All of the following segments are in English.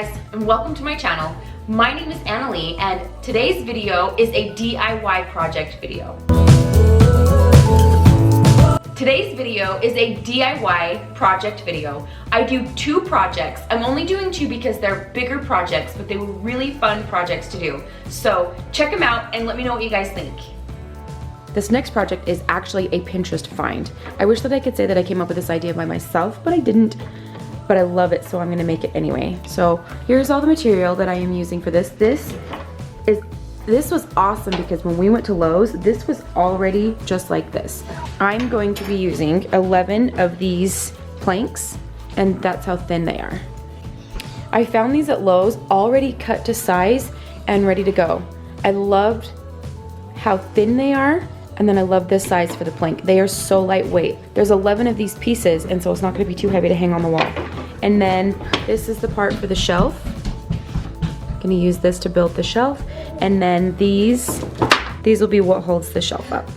guys, and welcome to my channel. My name is Annalie, and today's video is a DIY project video. Today's video is a DIY project video. I do 2 projects. I'm only doing 2 because they're bigger projects, but they were really fun projects to do. So check them out and let me know what you guys think. This next project is actually a Pinterest find. I wish that I could say that I came up with this idea by myself, but I didn't. But I love it, so I'm gonna make it anyway. So here's all the material that I am using for this. This was awesome because when we went to Lowe's, this was already just like this. I'm going to be using 11 of these planks, and that's how thin they are. I found these at Lowe's already cut to size and ready to go. I loved how thin they are, and then I love this size for the plank. They are so lightweight. There's 11 of these pieces, and so it's not gonna be too heavy to hang on the wall. And then this is the part for the shelf. I'm gonna use this to build the shelf. And then these will be what holds the shelf up.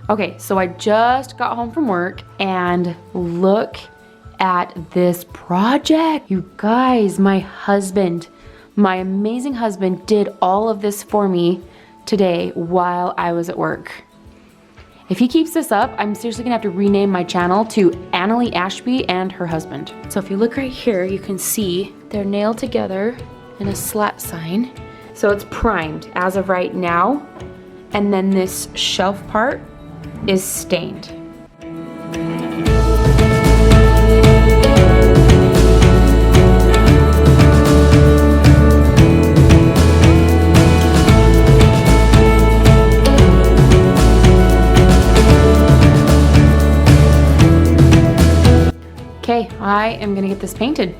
Okay, so I just got home from work and look at this project. You guys, my husband, my amazing husband did all of this for me today while I was at work. If he keeps this up, I'm seriously gonna have to rename my channel to Annalie Ashby and her husband. So if you look right here, you can see they're nailed together in a slat sign. So it's primed as of right now. And then this shelf part is stained. Okay, I am gonna get this painted.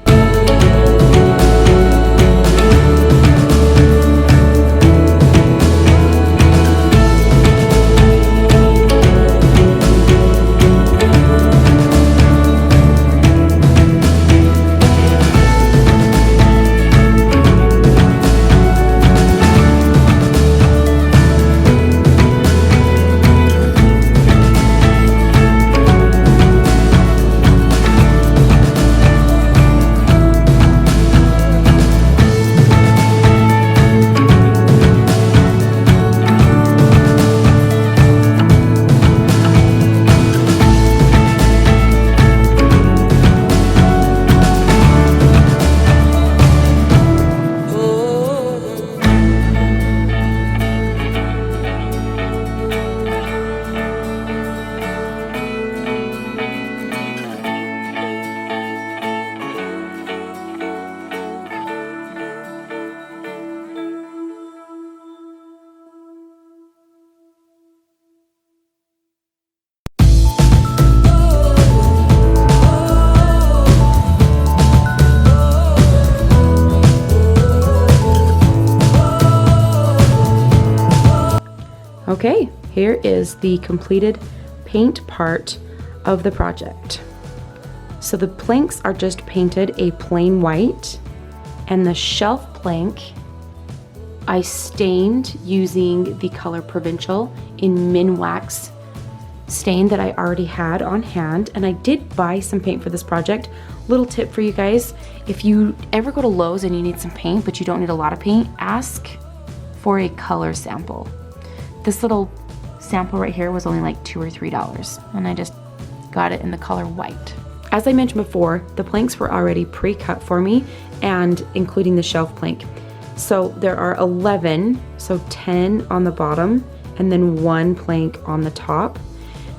Okay, here is the completed paint part of the project. So the planks are just painted a plain white, and the shelf plank I stained using the color Provincial in Min Wax stain that I already had on hand. And I did buy some paint for this project. Little tip for you guys, if you ever go to Lowe's and you need some paint but you don't need a lot of paint, ask for a color sample. This little sample right here was only like $2 or $3, and I just got it in the color white. As I mentioned before, the planks were already pre-cut for me, and including the shelf plank. So there are 11, so 10 on the bottom, and then 1 plank on the top.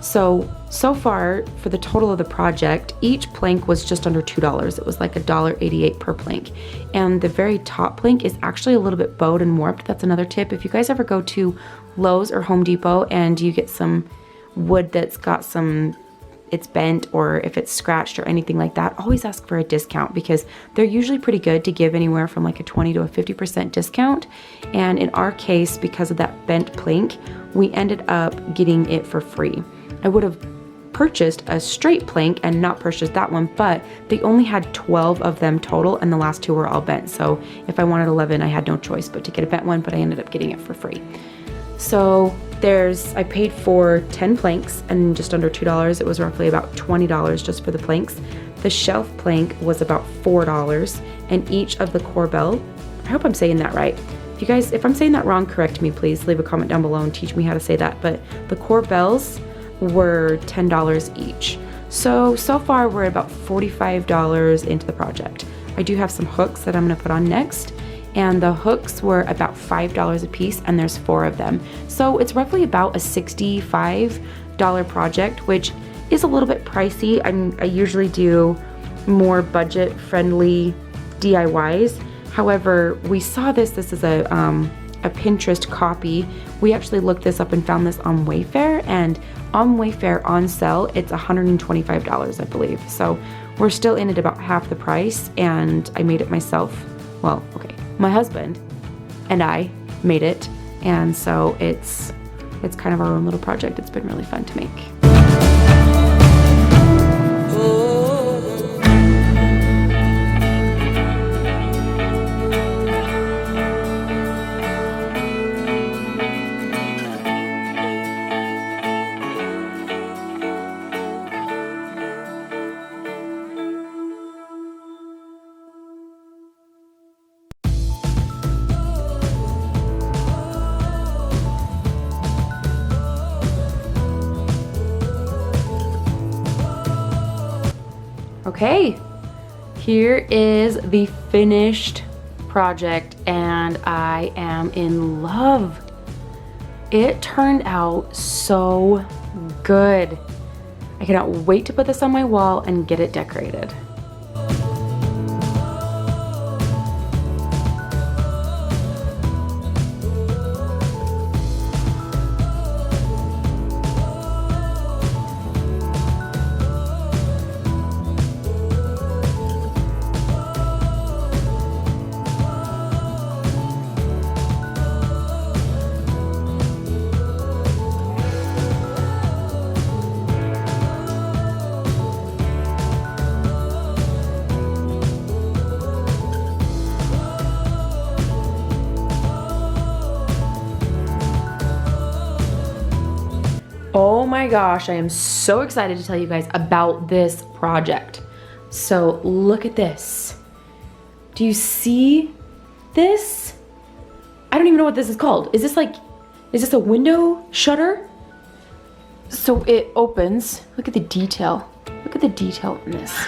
So far, for the total of the project, each plank was just under $2. It was like $1.88 per plank. And the very top plank is actually a little bit bowed and warped. That's another tip. If you guys ever go to Lowe's or Home Depot and you get some wood that's got it's bent, or if it's scratched or anything like that, always ask for a discount, because they're usually pretty good to give anywhere from like a 20 to a 50% discount. And in our case, because of that bent plank, we ended up getting it for free. I would have purchased a straight plank and not purchased that one, but they only had 12 of them total, and the last 2 were all bent. So if I wanted 11, I had no choice but to get a bent one, but I ended up getting it for free. So I paid for 10 planks and just under $2. It was roughly about $20 just for the planks. The shelf plank was about $4, and each of the corbel, I hope I'm saying that right. If I'm saying that wrong, correct me, please. Leave a comment down below and teach me how to say that. But the corbels were $10 each. So far we're about $45 into the project. I do have some hooks that I'm gonna put on next, and the hooks were about $5 a piece, and there's 4 of them. So it's roughly about a $65 project, which is a little bit pricey. I usually do more budget-friendly DIYs. However, we saw this is a Pinterest copy. We actually looked this up and found this on Wayfair, and on Wayfair on sale, it's $125, I believe. So we're still in at about half the price, and I made it myself. Well, okay, my husband and I made it, and so it's kind of our own little project. It's been really fun to make. Okay, here is the finished project, and I am in love. It turned out so good. I cannot wait to put this on my wall and get it decorated. Oh my gosh, I am so excited to tell you guys about this project. So look at this. Do you see this? I don't even know what this is called. Is this a window shutter? So it opens. Look at the detail. Look at the detail in this.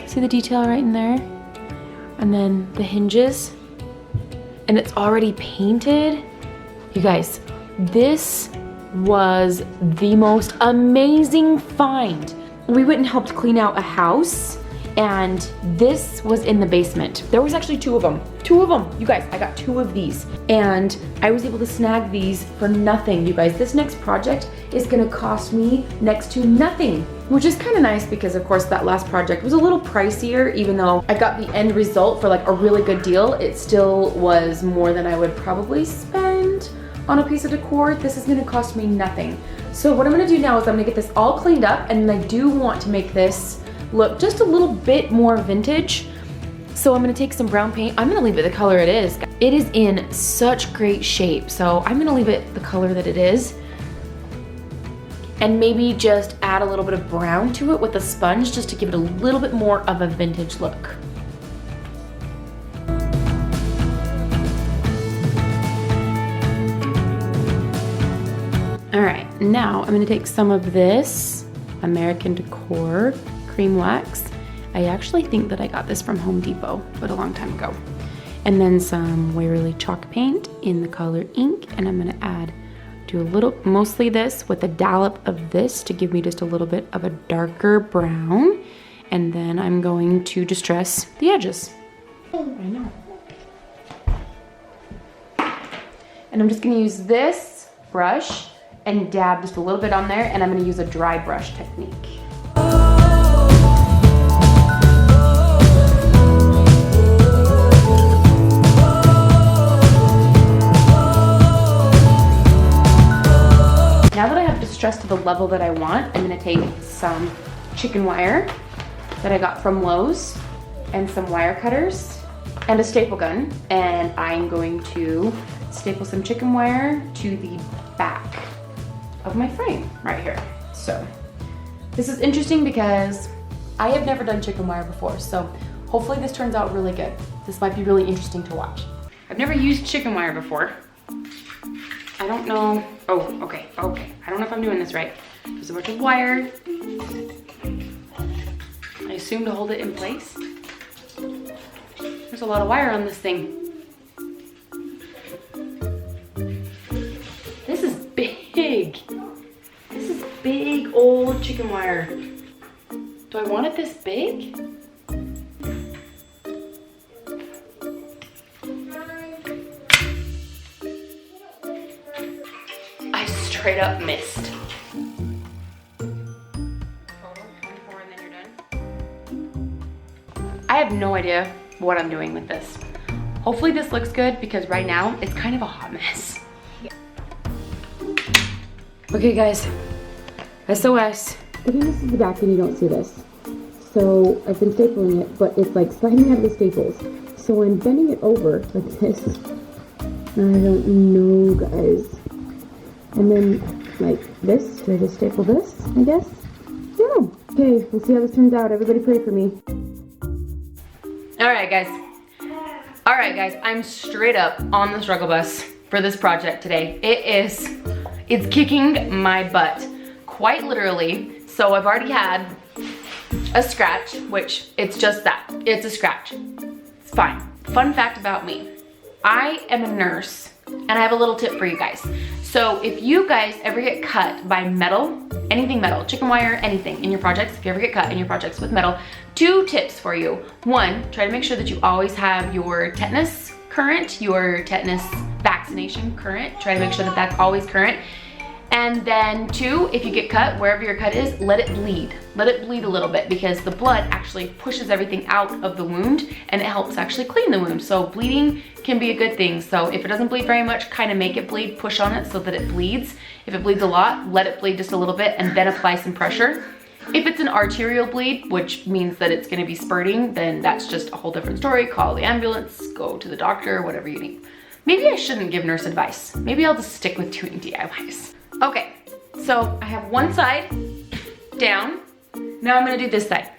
See the detail right in there? And then the hinges. And it's already painted. You guys, this was the most amazing find. We went and helped clean out a house, and this was in the basement. There was actually 2 of them. 2 of them, you guys, I got 2 of these. And I was able to snag these for nothing, you guys. This next project is gonna cost me next to nothing, which is kind of nice because of course that last project was a little pricier. Even though I got the end result for like a really good deal, it still was more than I would probably spend on a piece of decor. This is gonna cost me nothing. So what I'm gonna do now is I'm gonna get this all cleaned up, and I do want to make this look just a little bit more vintage. So I'm gonna take some brown paint. I'm gonna leave it the color it is. It is in such great shape, so I'm gonna leave it the color that it is. And maybe just add a little bit of brown to it with a sponge just to give it a little bit more of a vintage look. All right, now I'm gonna take some of this American Decor cream wax. I actually think that I got this from Home Depot, but a long time ago. And then some Waverly chalk paint in the color ink, and I'm gonna do a little, mostly this with a dollop of this to give me just a little bit of a darker brown. And then I'm going to distress the edges. Oh, I know. And I'm just gonna use this brush and dab just a little bit on there, and I'm gonna use a dry brush technique. Now that I have distressed to the level that I want, I'm gonna take some chicken wire that I got from Lowe's and some wire cutters and a staple gun, and I'm going to staple some chicken wire to the back of my frame right here. So this is interesting because I have never done chicken wire before, so hopefully this turns out really good. This might be really interesting to watch. I've never used chicken wire before. I don't know. Oh, okay. I don't know if I'm doing this right. There's a bunch of wire. I assume to hold it in place. There's a lot of wire on this thing. This is big. This is big old chicken wire. Do I want it this big? I straight up missed. I have no idea what I'm doing with this. Hopefully this looks good because right now it's kind of a hot mess. Okay guys, SOS. Okay, this is the back and you don't see this. So I've been stapling it, but it's like sliding out of the staples. So I'm bending it over like this. I don't know, guys. And then like this, should I just staple this, I guess? Yeah. Okay, we'll see how this turns out. Everybody pray for me. All right, guys, I'm straight up on the struggle bus for this project today. It's kicking my butt, quite literally. So I've already had a scratch, which it's just that, it's a scratch. It's fine. Fun fact about me, I am a nurse and I have a little tip for you guys. So if you guys ever get cut by metal, anything metal, chicken wire, anything in your projects, if you ever get cut in your projects with metal, 2 tips for you. 1, try to make sure that you always have your tetanus current, your tetanus vaccination current. Try to make sure that that's always current. And then 2, if you get cut, wherever your cut is, let it bleed. Let it bleed a little bit because the blood actually pushes everything out of the wound and it helps actually clean the wound. So bleeding can be a good thing. So if it doesn't bleed very much, kind of make it bleed, push on it so that it bleeds. If it bleeds a lot, let it bleed just a little bit and then apply some pressure. If it's an arterial bleed, which means that it's gonna be spurting, then that's just a whole different story. Call the ambulance, go to the doctor, whatever you need. Maybe I shouldn't give nurse advice. Maybe I'll just stick with doing DIYs. Okay, so I have one side down. Now I'm gonna do this side.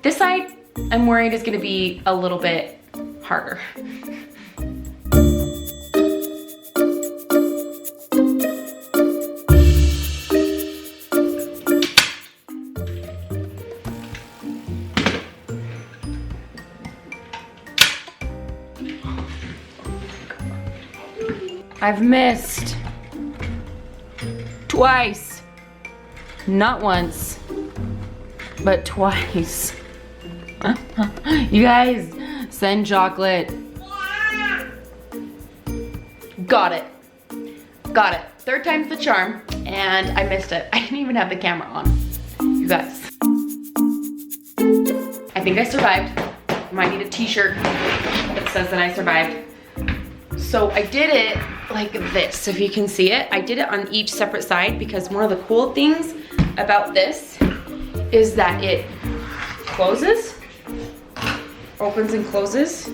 This side, I'm worried is gonna be a little bit harder. I've missed. Twice. Not once, but twice. You guys, send chocolate. Got it. Got it. 3rd time's the charm, and I missed it. I didn't even have the camera on. You guys. I think I survived. I might need a t-shirt that says that I survived. So I did it like this, if you can see it. I did it on each separate side because one of the cool things about this is that it closes, opens and closes.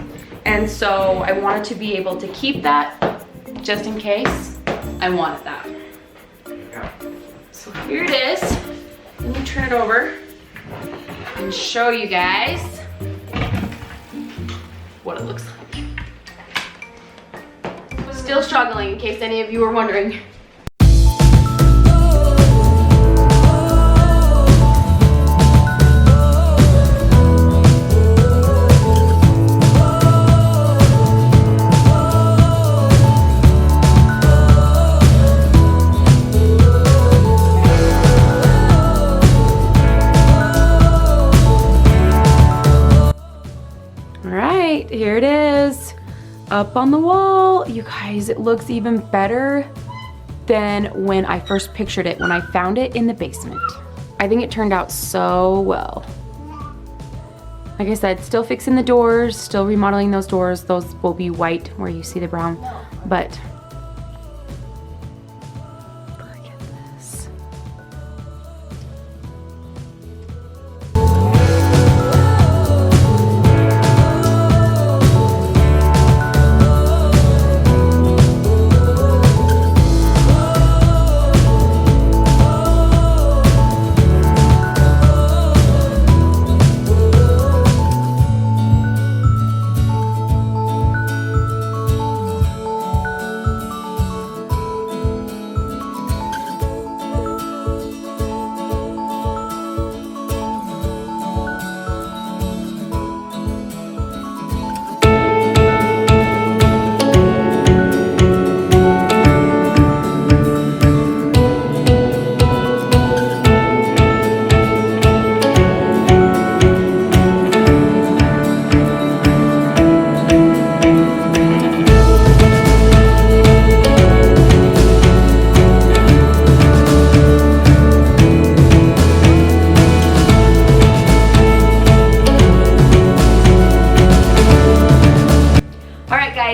And so I wanted to be able to keep that just in case I wanted that. So here it is. Let me turn it over and show you guys what it looks like. Still struggling, in case any of you were wondering. All right, here it is. Up on the wall. You guys, it looks even better than when I first pictured it, when I found it in the basement. I think it turned out so well. Like I said, still fixing the doors, still remodeling those doors. Those will be white where you see the brown, but look at this.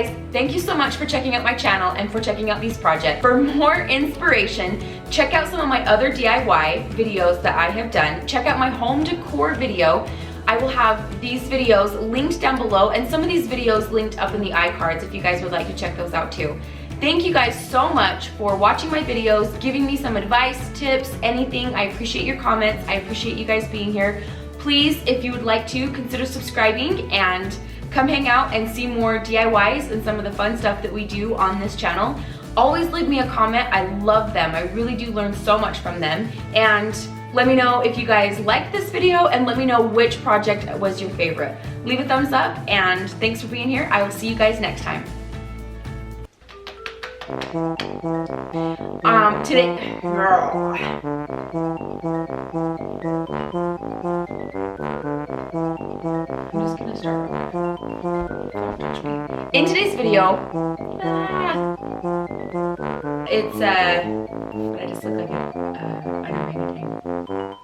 guys, thank you so much for checking out my channel and for checking out these projects. For more inspiration, check out some of my other DIY videos that I have done. Check out my home decor video. I will have these videos linked down below and some of these videos linked up in the iCards if you guys would like to check those out too. Thank you guys so much for watching my videos, giving me some advice, tips, anything. I appreciate your comments. I appreciate you guys being here. Please, if you would like to, consider subscribing and come hang out and see more DIYs and some of the fun stuff that we do on this channel. Always leave me a comment. I love them. I really do learn so much from them. And let me know if you guys liked this video and let me know which project was your favorite. Leave a thumbs up and thanks for being here. I will see you guys next time. Today, I'm just gonna start. In today's video, it's I just look like an orangutan.